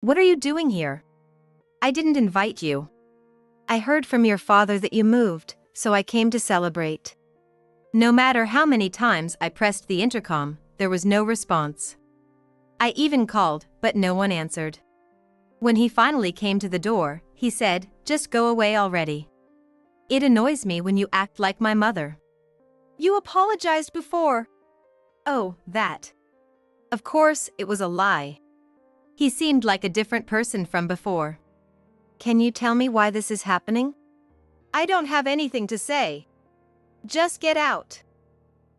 What are you doing here? I didn't invite you. I heard from your father that you moved, so I came to celebrate. No matter how many times I pressed the intercom, there was no response. I even called, but no one answered. When he finally came to the door, he said, "Just go away already. It annoys me when you act like my mother. You apologized before." Oh, that. Of course, it was a lie. He seemed like a different person from before. Can you tell me why this is happening? I don't have anything to say. Just get out.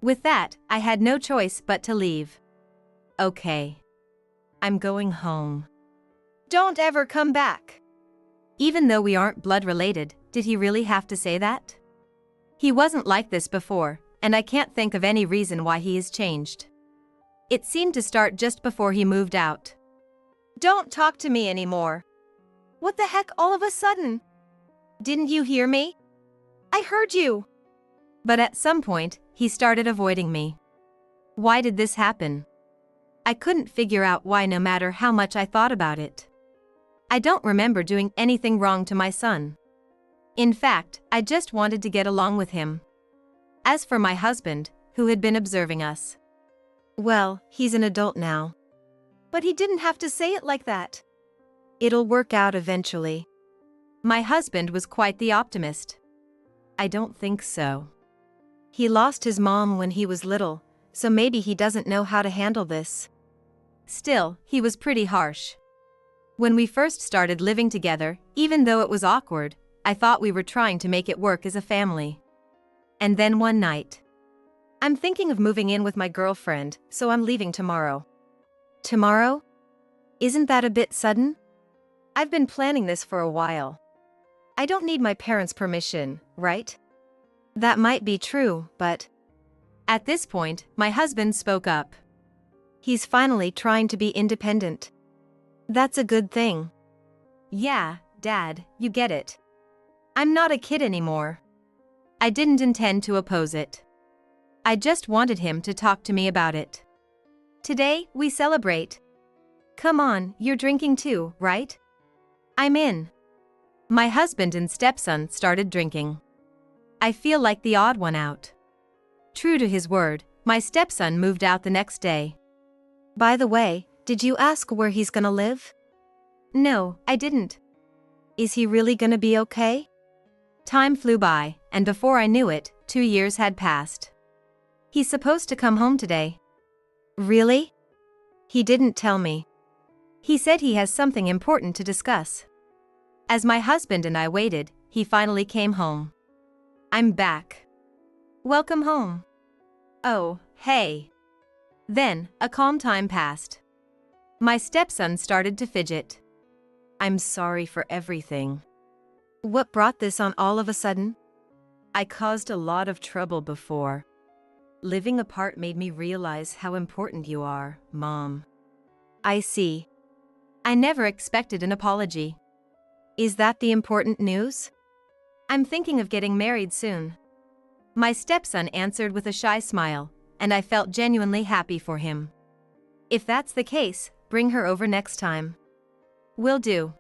With that, I had no choice but to leave. Okay. I'm going home. Don't ever come back. Even though we aren't blood related, did he really have to say that? He wasn't like this before, and I can't think of any reason why he has changed. It seemed to start just before he moved out. Don't talk to me anymore. What the heck all of a sudden? Didn't you hear me? I heard you. But at some point, he started avoiding me. Why did this happen? I couldn't figure out why no matter how much I thought about it. I don't remember doing anything wrong to my son. In fact, I just wanted to get along with him. As for my husband, who had been observing us. Well, he's an adult now. But he didn't have to say it like that. It'll work out eventually. My husband was quite the optimist. I don't think so. He lost his mom when he was little, so maybe he doesn't know how to handle this. Still, he was pretty harsh. When we first started living together, even though it was awkward, I thought we were trying to make it work as a family. And then one night. I'm thinking of moving in with my girlfriend, so I'm leaving tomorrow. Tomorrow? Isn't that a bit sudden? I've been planning this for a while. I don't need my parents' permission, right? That might be true, but... At this point, my husband spoke up. He's finally trying to be independent. That's a good thing. Yeah, Dad, you get it. I'm not a kid anymore. I didn't intend to oppose it. I just wanted him to talk to me about it. Today, we celebrate. Come on, you're drinking too, right? I'm in. My husband and stepson started drinking. I feel like the odd one out. True to his word, my stepson moved out the next day. By the way, did you ask where he's gonna live? No, I didn't. Is he really gonna be okay? Time flew by, and before I knew it, 2 years had passed. He's supposed to come home today. Really? He didn't tell me. He said he has something important to discuss. As my husband and I waited, he finally came home. I'm back. Welcome home. Oh, hey. Then, a calm time passed. My stepson started to fidget. I'm sorry for everything. What brought this on all of a sudden? I caused a lot of trouble before. Living apart made me realize how important you are, Mom. I see. I never expected an apology. Is that the important news? I'm thinking of getting married soon. My stepson answered with a shy smile, and I felt genuinely happy for him. If that's the case, bring her over next time. Will do.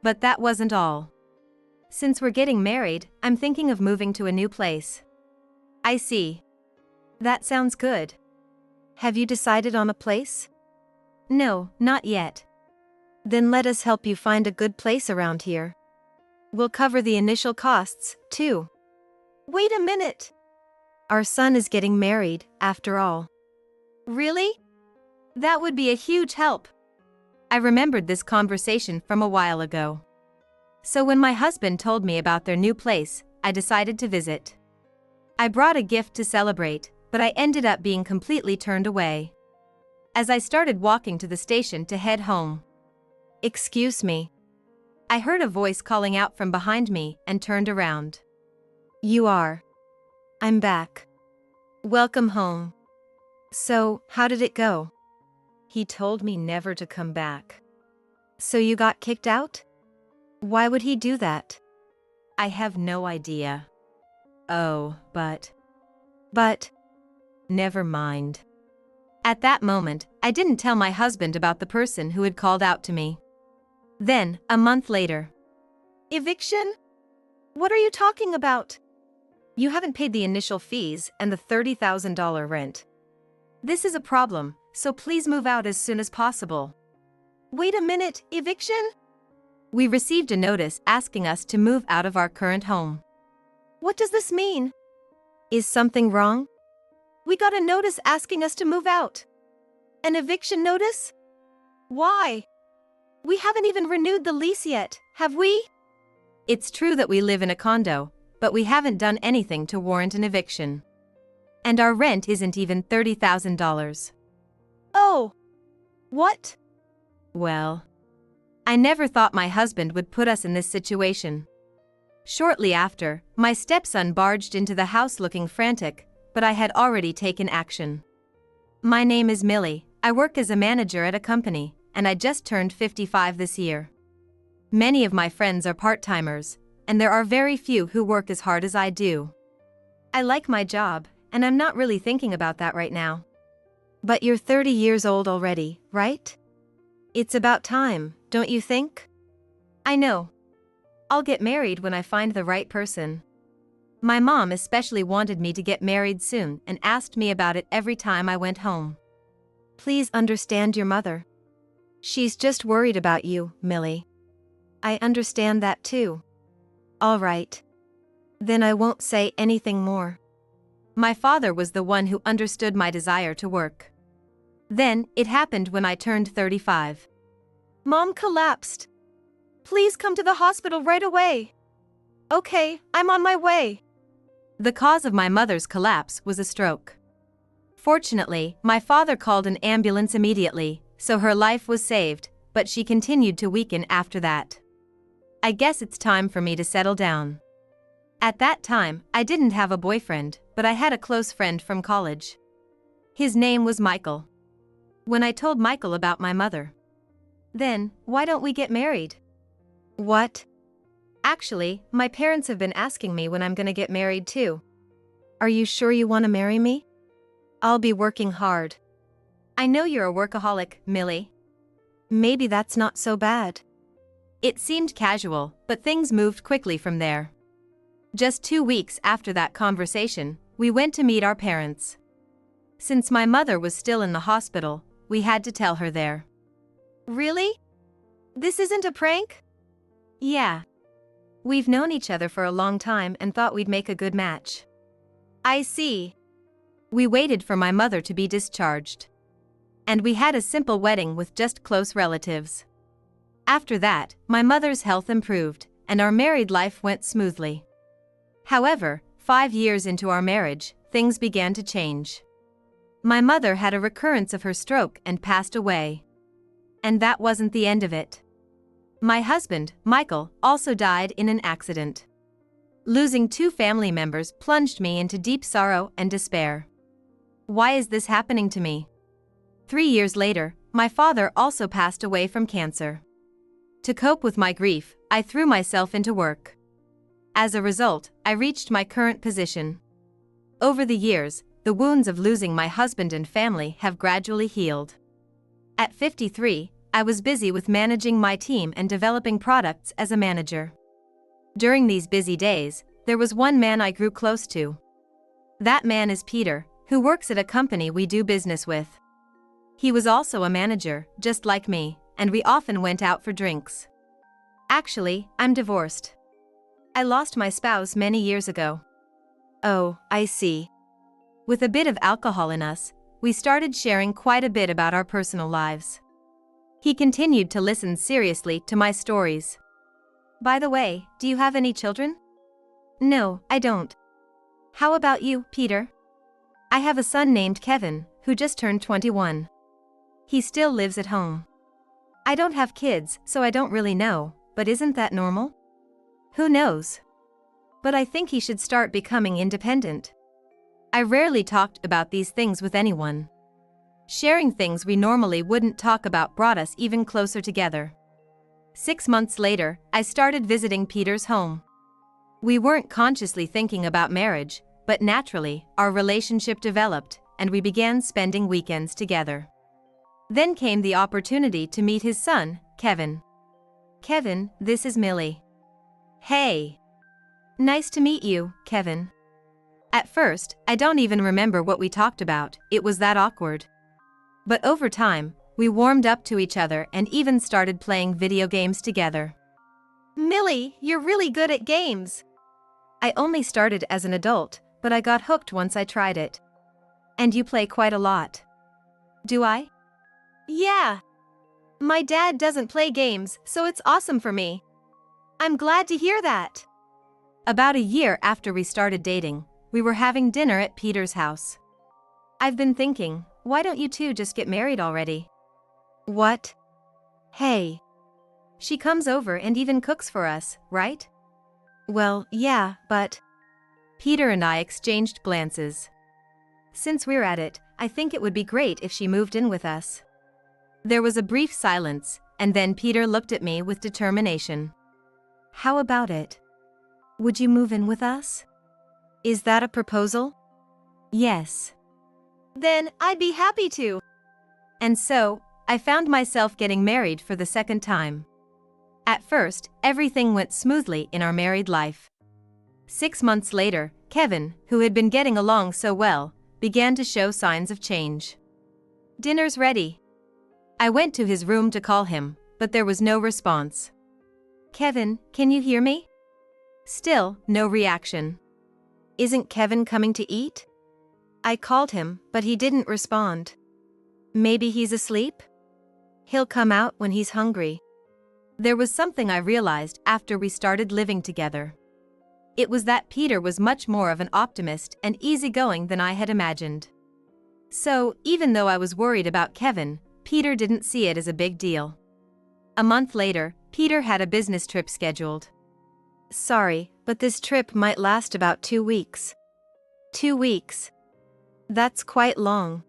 But that wasn't all. Since we're getting married, I'm thinking of moving to a new place. I see. That sounds good. Have you decided on a place? No, not yet. Then let us help you find a good place around here. We'll cover the initial costs, too. Wait a minute. Our son is getting married, after all. Really? That would be a huge help. I remembered this conversation from a while ago. So when my husband told me about their new place, I decided to visit. I brought a gift to celebrate, but I ended up being completely turned away. As I started walking to the station to head home. Excuse me. I heard a voice calling out from behind me and turned around. You are. I'm back. Welcome home. So, how did it go? He told me never to come back. So you got kicked out? Why would he do that? I have no idea. Oh, but... Never mind. At that moment, I didn't tell my husband about the person who had called out to me. Then, a month later. Eviction? What are you talking about? You haven't paid the initial fees and the $30,000 rent. This is a problem, so please move out as soon as possible. Wait a minute, eviction? We received a notice asking us to move out of our current home. What does this mean? Is something wrong? We got a notice asking us to move out. An eviction notice? Why? We haven't even renewed the lease yet, have we? It's true that we live in a condo, but we haven't done anything to warrant an eviction. And our rent isn't even $30,000. Oh. What? Well, I never thought my husband would put us in this situation. Shortly after, my stepson barged into the house looking frantic, but I had already taken action. My name is Millie, I work as a manager at a company, and I just turned 55 this year. Many of my friends are part-timers, and there are very few who work as hard as I do. I like my job, and I'm not really thinking about that right now. But you're 30 years old already, right? It's about time, don't you think? I know. I'll get married when I find the right person. My mom especially wanted me to get married soon and asked me about it every time I went home. Please understand your mother. She's just worried about you, Millie. I understand that too. All right. Then I won't say anything more. My father was the one who understood my desire to work. Then, it happened when I turned 35. Mom collapsed. Please come to the hospital right away. Okay, I'm on my way. The cause of my mother's collapse was a stroke. Fortunately, my father called an ambulance immediately, so her life was saved, but she continued to weaken after that. I guess it's time for me to settle down. At that time, I didn't have a boyfriend, but I had a close friend from college. His name was Michael. When I told Michael about my mother, then, why don't we get married? What? Actually, my parents have been asking me when I'm gonna get married too. Are you sure you want to marry me? I'll be working hard. I know you're a workaholic, Millie. Maybe that's not so bad. It seemed casual, but things moved quickly from there. Just 2 weeks after that conversation, we went to meet our parents. Since my mother was still in the hospital, we had to tell her there. Really? This isn't a prank? Yeah. We've known each other for a long time and thought we'd make a good match. I see. We waited for my mother to be discharged. And we had a simple wedding with just close relatives. After that, my mother's health improved, and our married life went smoothly. However, 5 years into our marriage, things began to change. My mother had a recurrence of her stroke and passed away. And that wasn't the end of it. My husband, Michael, also died in an accident. Losing 2 family members plunged me into deep sorrow and despair. Why is this happening to me? 3 years later, my father also passed away from cancer. To cope with my grief, I threw myself into work. As a result, I reached my current position. Over the years, the wounds of losing my husband and family have gradually healed. At 53, I was busy with managing my team and developing products as a manager. During these busy days, there was one man I grew close to. That man is Peter, who works at a company we do business with. He was also a manager, just like me, and we often went out for drinks. Actually, I'm divorced. I lost my spouse many years ago. Oh, I see. With a bit of alcohol in us, we started sharing quite a bit about our personal lives. He continued to listen seriously to my stories. By the way, do you have any children? No, I don't. How about you, Peter? I have a son named Kevin, who just turned 21. He still lives at home. I don't have kids, so I don't really know, but isn't that normal? Who knows? But I think he should start becoming independent. I rarely talked about these things with anyone. Sharing things we normally wouldn't talk about brought us even closer together. 6 months later, I started visiting Peter's home. We weren't consciously thinking about marriage, but naturally, our relationship developed, and we began spending weekends together. Then came the opportunity to meet his son, Kevin. Kevin, this is Millie. Hey. Nice to meet you, Kevin. At first, I don't even remember what we talked about, it was that awkward. But over time, we warmed up to each other and even started playing video games together. Millie, you're really good at games. I only started as an adult, but I got hooked once I tried it. And you play quite a lot. Do I? Yeah. My dad doesn't play games, so it's awesome for me. I'm glad to hear that. About a year after we started dating, we were having dinner at Peter's house. I've been thinking, why don't you two just get married already? What? Hey. She comes over and even cooks for us, right? Well, yeah, but... Peter and I exchanged glances. Since we're at it, I think it would be great if she moved in with us. There was a brief silence, and then Peter looked at me with determination. How about it? Would you move in with us? Is that a proposal? Yes. Then I'd be happy to. And so, I found myself getting married for the second time. At first, everything went smoothly in our married life. 6 months later, Kevin, who had been getting along so well, began to show signs of change. Dinner's ready. I went to his room to call him, but there was no response. Kevin, can you hear me? Still, no reaction. Isn't Kevin coming to eat? I called him, but he didn't respond. Maybe he's asleep? He'll come out when he's hungry. There was something I realized after we started living together. It was that Peter was much more of an optimist and easygoing than I had imagined. So, even though I was worried about Kevin, Peter didn't see it as a big deal. A month later, Peter had a business trip scheduled. Sorry, but this trip might last about 2 weeks. 2 weeks. That's quite long.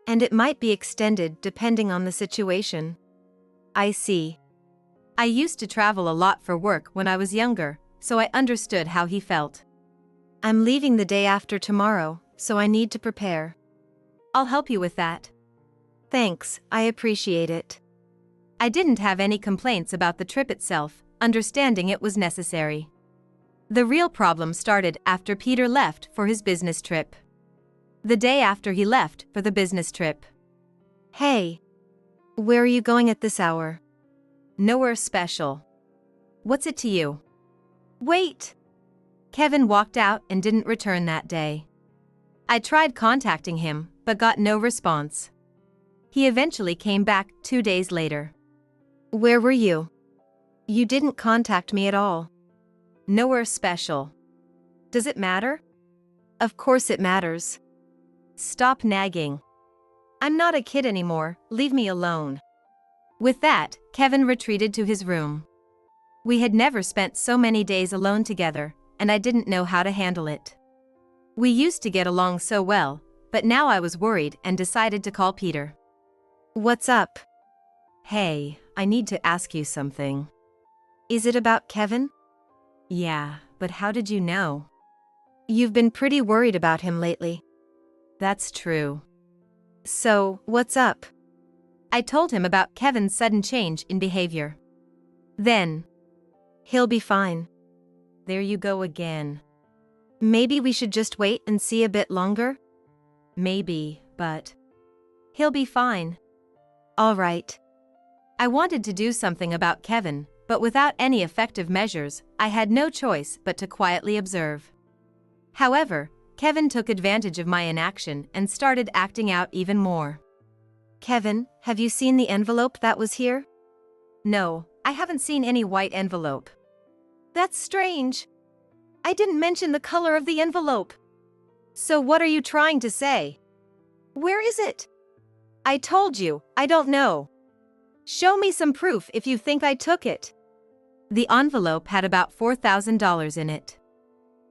And it might be extended depending on the situation. I see. I used to travel a lot for work when I was younger, so I understood how he felt. I'm leaving the day after tomorrow, so I need to prepare. I'll help you with that. Thanks, I appreciate it. I didn't have any complaints about the trip itself, understanding it was necessary. The real problem started after Peter left for his business trip. The day after he left for the business trip. Hey. Where are you going at this hour? Nowhere special. What's it to you? Wait. Kevin walked out and didn't return that day. I tried contacting him, but got no response. He eventually came back 2 days later. Where were you? You didn't contact me at all. Nowhere special. Does it matter? Of course it matters. Stop nagging. I'm not a kid anymore, leave me alone. With that, Kevin retreated to his room. We had never spent so many days alone together, and I didn't know how to handle it. We used to get along so well, but now I was worried and decided to call Peter. What's up? Hey, I need to ask you something. Is it about Kevin? Yeah, but how did you know? You've been pretty worried about him lately. That's true. So, what's up? I told him about Kevin's sudden change in behavior. Then, he'll be fine. There you go again. Maybe we should just wait and see a bit longer? Maybe, but he'll be fine. All right. I wanted to do something about Kevin, but without any effective measures, I had no choice but to quietly observe. However, Kevin took advantage of my inaction and started acting out even more. Kevin, have you seen the envelope that was here? No, I haven't seen any white envelope. That's strange. I didn't mention the color of the envelope. So what are you trying to say? Where is it? I told you, I don't know. Show me some proof if you think I took it. The envelope had about $4,000 in it.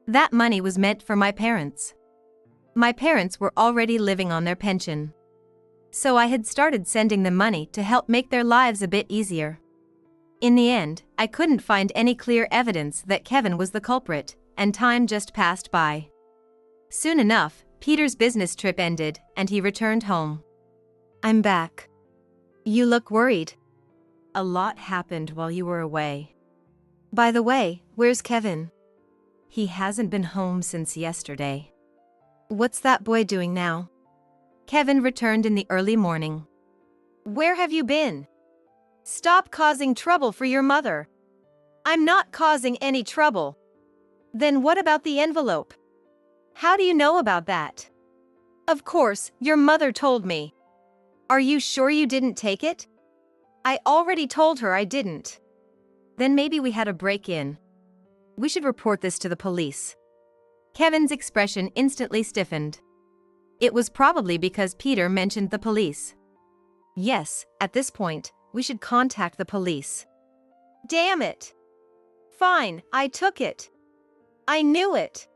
That money was meant for my parents. My parents were already living on their pension. So I had started sending them money to help make their lives a bit easier. In the end, I couldn't find any clear evidence that Kevin was the culprit, and time just passed by. Soon enough, Peter's business trip ended, and he returned home. I'm back. You look worried. A lot happened while you were away. By the way, where's Kevin? He hasn't been home since yesterday. What's that boy doing now? Kevin returned in the early morning. Where have you been? Stop causing trouble for your mother. I'm not causing any trouble. Then what about the envelope? How do you know about that? Of course, your mother told me. Are you sure you didn't take it? I already told her I didn't. Then maybe we had a break-in. We should report this to the police. Kevin's expression instantly stiffened. It was probably because Peter mentioned the police. Yes, at this point, we should contact the police. Damn it! Fine, I took it. I knew it.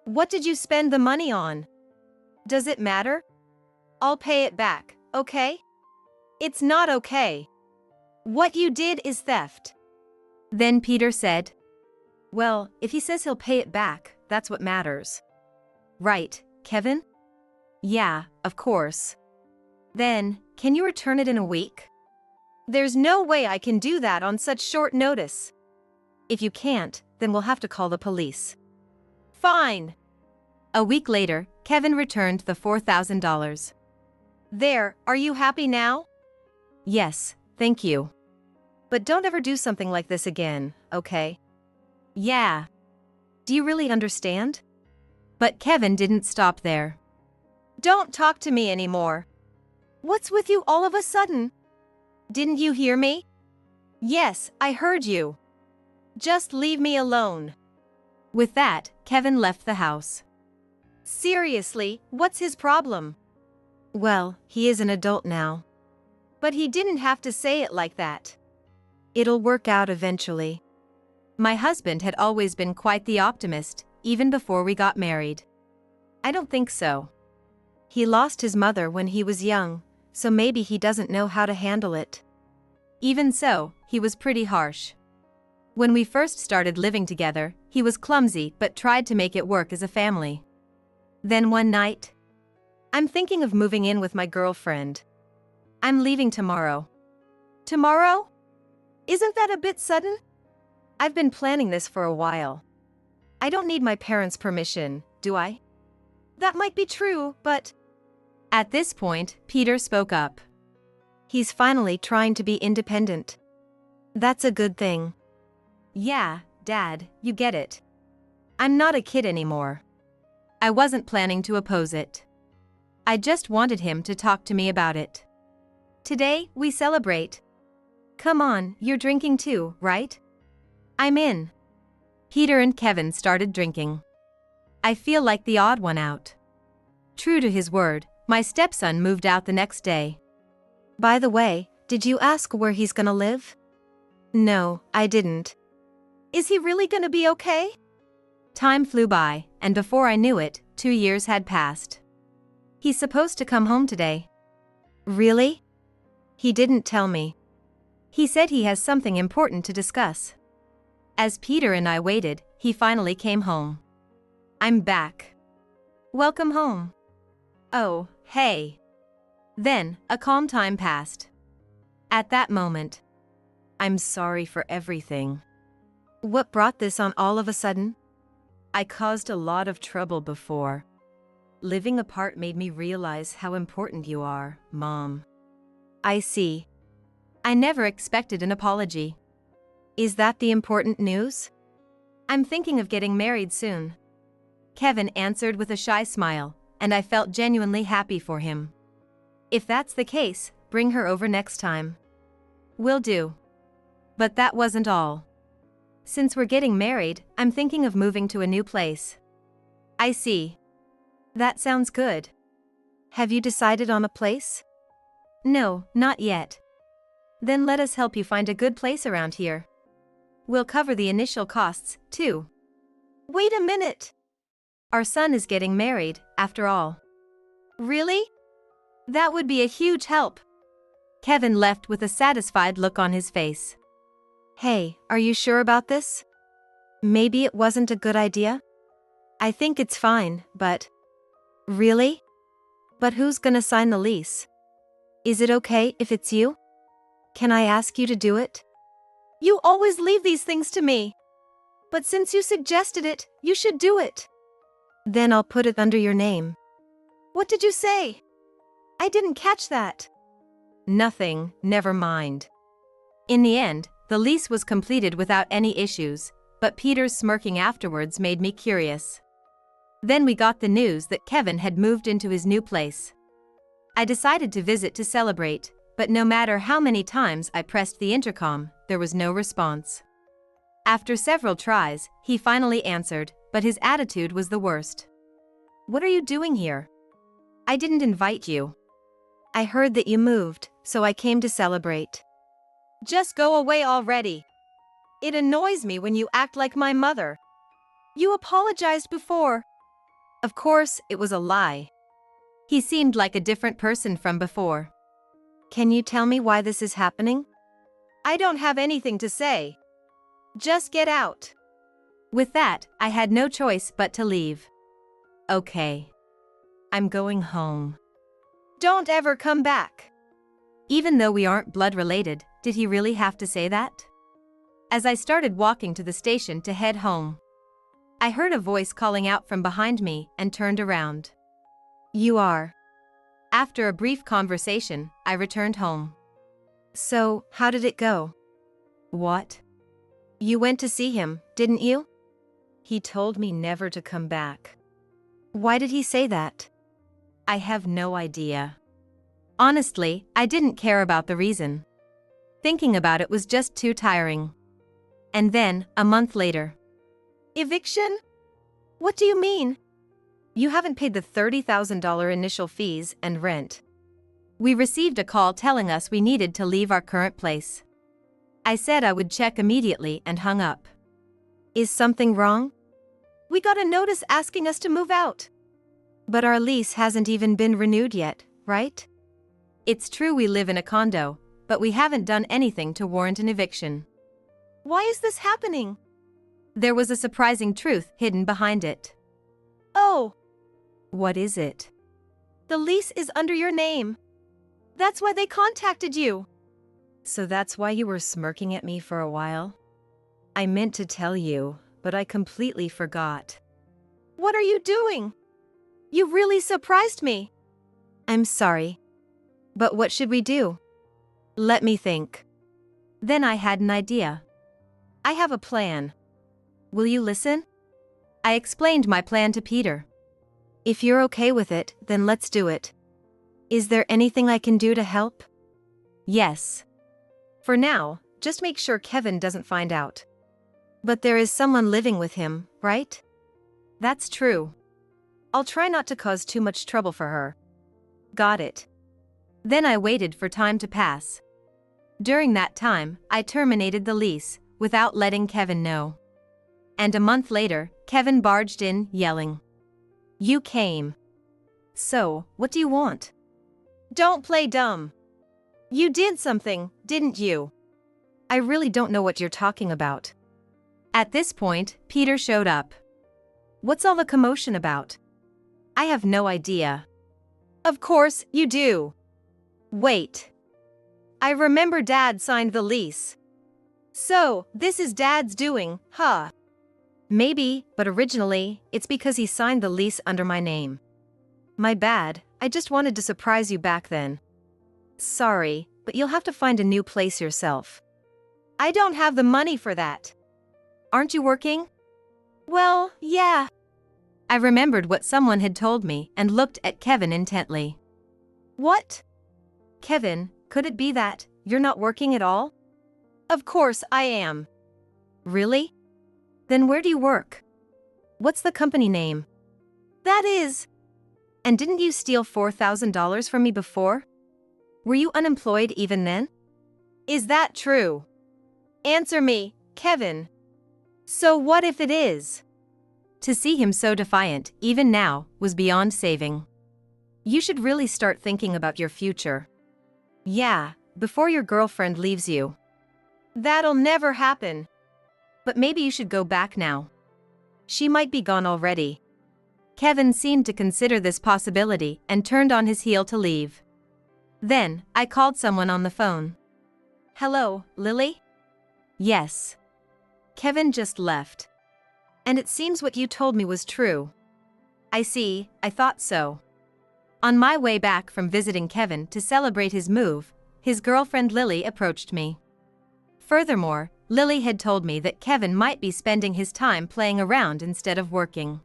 What did you spend the money on? Does it matter? I'll pay it back, okay? It's not okay. What you did is theft. Then Peter said, well, if he says he'll pay it back, that's what matters. Right, Kevin? Yeah, of course. Then, can you return it in a week? There's no way I can do that on such short notice. If you can't, then we'll have to call the police. Fine. A week later, Kevin returned the $4,000. There, are you happy now? Yes, thank you. But don't ever do something like this again, okay? Yeah. Do you really understand? But Kevin didn't stop there. Don't talk to me anymore. What's with you all of a sudden? Didn't you hear me? Yes, I heard you. Just leave me alone. With that, Kevin left the house. Seriously, what's his problem? Well, he is an adult now. But he didn't have to say it like that. It'll work out eventually. My husband had always been quite the optimist, even before we got married. I don't think so. He lost his mother when he was young, so maybe he doesn't know how to handle it. Even so, he was pretty harsh. When we first started living together, he was clumsy but tried to make it work as a family. Then one night, I'm thinking of moving in with my girlfriend. I'm leaving tomorrow. Tomorrow? Isn't that a bit sudden? I've been planning this for a while. I don't need my parents' permission, do I? That might be true, but... At this point, Peter spoke up. He's finally trying to be independent. That's a good thing. Yeah, Dad, you get it. I'm not a kid anymore. I wasn't planning to oppose it. I just wanted him to talk to me about it. Today, we celebrate. Come on, you're drinking too, right? I'm in. Peter and Kevin started drinking. I feel like the odd one out. True to his word, my stepson moved out the next day. By the way, did you ask where he's gonna live? No, I didn't. Is he really gonna be okay? Time flew by, and before I knew it, 2 years had passed. He's supposed to come home today. Really? He didn't tell me. He said he has something important to discuss. As Peter and I waited, he finally came home. I'm back. Welcome home. Oh, hey. Then, a calm time passed. At that moment, I'm sorry for everything. What brought this on all of a sudden? I caused a lot of trouble before. Living apart made me realize how important you are, Mom. I see. I never expected an apology. Is that the important news? I'm thinking of getting married soon. Kevin answered with a shy smile, and I felt genuinely happy for him. If that's the case, bring her over next time. Will do. But that wasn't all. Since we're getting married, I'm thinking of moving to a new place. I see. That sounds good. Have you decided on a place? No, not yet. Then let us help you find a good place around here. We'll cover the initial costs, too. Wait a minute! Our son is getting married, after all. Really? That would be a huge help. Kevin left with a satisfied look on his face. Hey, are you sure about this? Maybe it wasn't a good idea? I think it's fine, but... Really? But who's gonna sign the lease? Is it okay if it's you? Can I ask you to do it? You always leave these things to me. But since you suggested it, you should do it. Then I'll put it under your name. What did you say? I didn't catch that. Nothing, never mind. In the end, the lease was completed without any issues, but Peter's smirking afterwards made me curious. Then we got the news that Kevin had moved into his new place. I decided to visit to celebrate, but no matter how many times I pressed the intercom, there was no response. After several tries, he finally answered, but his attitude was the worst. What are you doing here? I didn't invite you. I heard that you moved, so I came to celebrate. Just go away already. It annoys me when you act like my mother. You apologized before. Of course, it was a lie. He seemed like a different person from before. Can you tell me why this is happening? I don't have anything to say. Just get out. With that, I had no choice but to leave. Okay. I'm going home. Don't ever come back. Even though we aren't blood related, did he really have to say that? As I started walking to the station to head home, I heard a voice calling out from behind me and turned around. You are. After a brief conversation, I returned home. So, how did it go? What? You went to see him, didn't you? He told me never to come back. Why did he say that? I have no idea. Honestly, I didn't care about the reason. Thinking about it was just too tiring. And then, a month later. Eviction? What do you mean? You haven't paid the $30,000 initial fees and rent. We received a call telling us we needed to leave our current place. I said I would check immediately and hung up. Is something wrong? We got a notice asking us to move out. But our lease hasn't even been renewed yet, right? It's true we live in a condo, but we haven't done anything to warrant an eviction. Why is this happening? There was a surprising truth hidden behind it. Oh. What is it? The lease is under your name. That's why they contacted you. So that's why you were smirking at me for a while? I meant to tell you, but I completely forgot. What are you doing? You really surprised me. I'm sorry. But what should we do? Let me think. Then I had an idea. I have a plan. Will you listen? I explained my plan to Peter. If you're okay with it, then let's do it. Is there anything I can do to help? Yes. For now, just make sure Kevin doesn't find out. But there is someone living with him, right? That's true. I'll try not to cause too much trouble for her. Got it. Then I waited for time to pass. During that time, I terminated the lease, without letting Kevin know. And a month later, Kevin barged in, yelling. You came. So, what do you want? Don't play dumb. You did something, didn't you? I really don't know what you're talking about. At this point, Peter showed up. What's all the commotion about? I have no idea. Of course, you do. Wait. I remember Dad signed the lease. So, this is Dad's doing, huh? Maybe, but originally, it's because he signed the lease under my name. My bad, I just wanted to surprise you back then. Sorry, but you'll have to find a new place yourself. I don't have the money for that. Aren't you working? Well, yeah. I remembered what someone had told me and looked at Kevin intently. What? Kevin, could it be that you're not working at all? Of course I am. Really? Then where do you work? What's the company name? That is. And didn't you steal $4,000 from me before? Were you unemployed even then? Is that true? Answer me, Kevin. So what if it is? To see him so defiant, even now, was beyond saving. You should really start thinking about your future. Yeah, before your girlfriend leaves you. That'll never happen. But maybe you should go back now. She might be gone already. Kevin seemed to consider this possibility and turned on his heel to leave. Then, I called someone on the phone. Hello, Lily? Yes. Kevin just left. And it seems what you told me was true. I see, I thought so. On my way back from visiting Kevin to celebrate his move, his girlfriend Lily approached me. Furthermore, Lily had told me that Kevin might be spending his time playing around instead of working.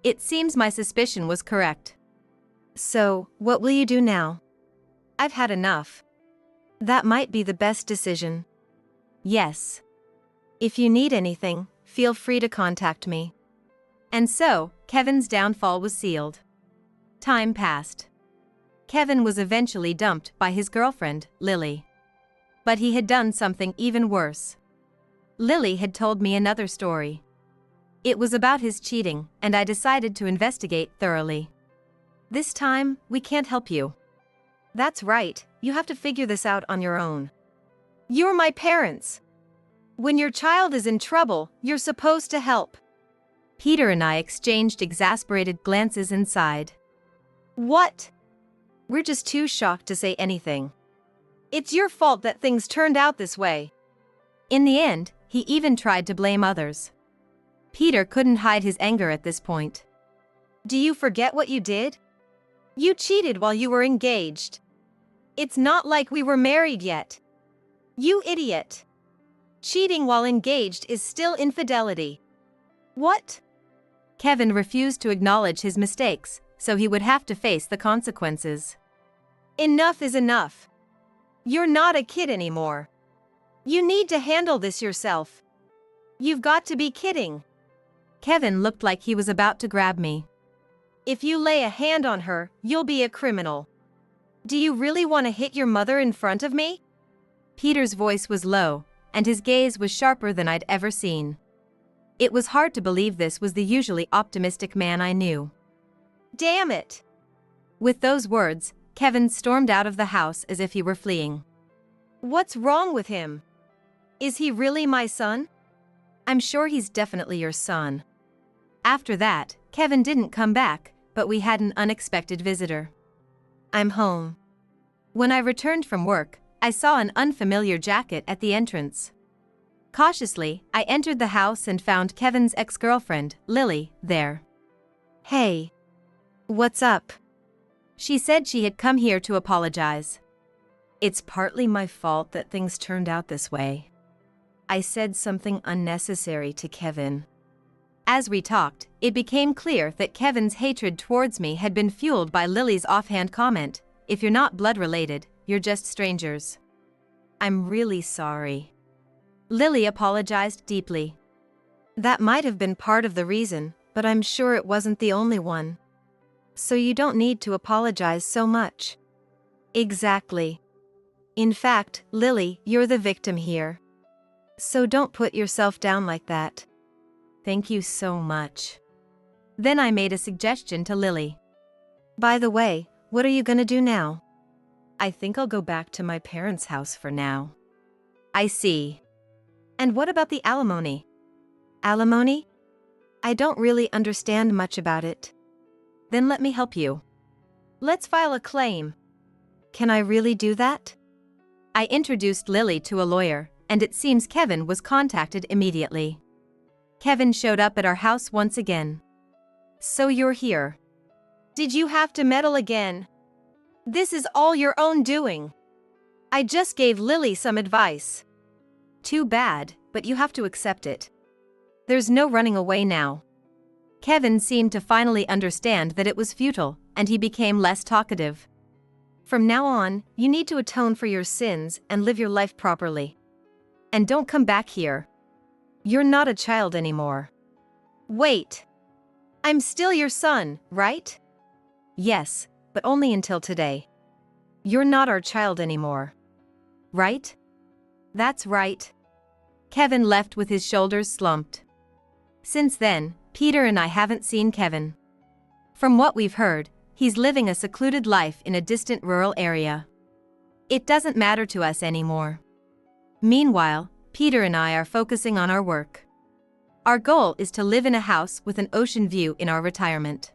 It seems my suspicion was correct. So, what will you do now? I've had enough. That might be the best decision. Yes. If you need anything, feel free to contact me. And so, Kevin's downfall was sealed. Time passed. Kevin was eventually dumped by his girlfriend, Lily. But he had done something even worse. Lily had told me another story. It was about his cheating, and I decided to investigate thoroughly. This time, we can't help you. That's right, you have to figure this out on your own. You're my parents. When your child is in trouble, you're supposed to help. Peter and I exchanged exasperated glances inside. What? We're just too shocked to say anything. It's your fault that things turned out this way. In the end, he even tried to blame others. Peter couldn't hide his anger at this point. Do you forget what you did? You cheated while you were engaged. It's not like we were married yet. You idiot. Cheating while engaged is still infidelity. What? Kevin refused to acknowledge his mistakes, so he would have to face the consequences. Enough is enough. You're not a kid anymore. You need to handle this yourself. You've got to be kidding. Kevin looked like he was about to grab me. If you lay a hand on her, you'll be a criminal. Do you really want to hit your mother in front of me? Peter's voice was low, and his gaze was sharper than I'd ever seen. It was hard to believe this was the usually optimistic man I knew. Damn it! With those words, Kevin stormed out of the house as if he were fleeing. What's wrong with him? Is he really my son? I'm sure he's definitely your son. After that, Kevin didn't come back, but we had an unexpected visitor. I'm home. When I returned from work, I saw an unfamiliar jacket at the entrance. Cautiously, I entered the house and found Kevin's ex-girlfriend, Lily, there. Hey. What's up? She said she had come here to apologize. It's partly my fault that things turned out this way. I said something unnecessary to Kevin. As we talked, it became clear that Kevin's hatred towards me had been fueled by Lily's offhand comment, "If you're not blood-related, you're just strangers." I'm really sorry. Lily apologized deeply. That might have been part of the reason, but I'm sure it wasn't the only one. So you don't need to apologize so much. Exactly. In fact, Lily, you're the victim here. So don't put yourself down like that. Thank you so much. Then I made a suggestion to Lily. By the way, what are you gonna do now? I think I'll go back to my parents' house for now. I see. And what about the alimony? Alimony? I don't really understand much about it. Then let me help you. Let's file a claim. Can I really do that? I introduced Lily to a lawyer, and it seems Kevin was contacted immediately. Kevin showed up at our house once again. So you're here. Did you have to meddle again? This is all your own doing. I just gave Lily some advice. Too bad, but you have to accept it. There's no running away now. Kevin seemed to finally understand that it was futile, and he became less talkative. From now on, you need to atone for your sins and live your life properly. And don't come back here. You're not a child anymore. Wait. I'm still your son, right? Yes, but only until today. You're not our child anymore. Right? That's right. Kevin left with his shoulders slumped. Since then, Peter and I haven't seen Kevin. From what we've heard, he's living a secluded life in a distant rural area. It doesn't matter to us anymore. Meanwhile, Peter and I are focusing on our work. Our goal is to live in a house with an ocean view in our retirement.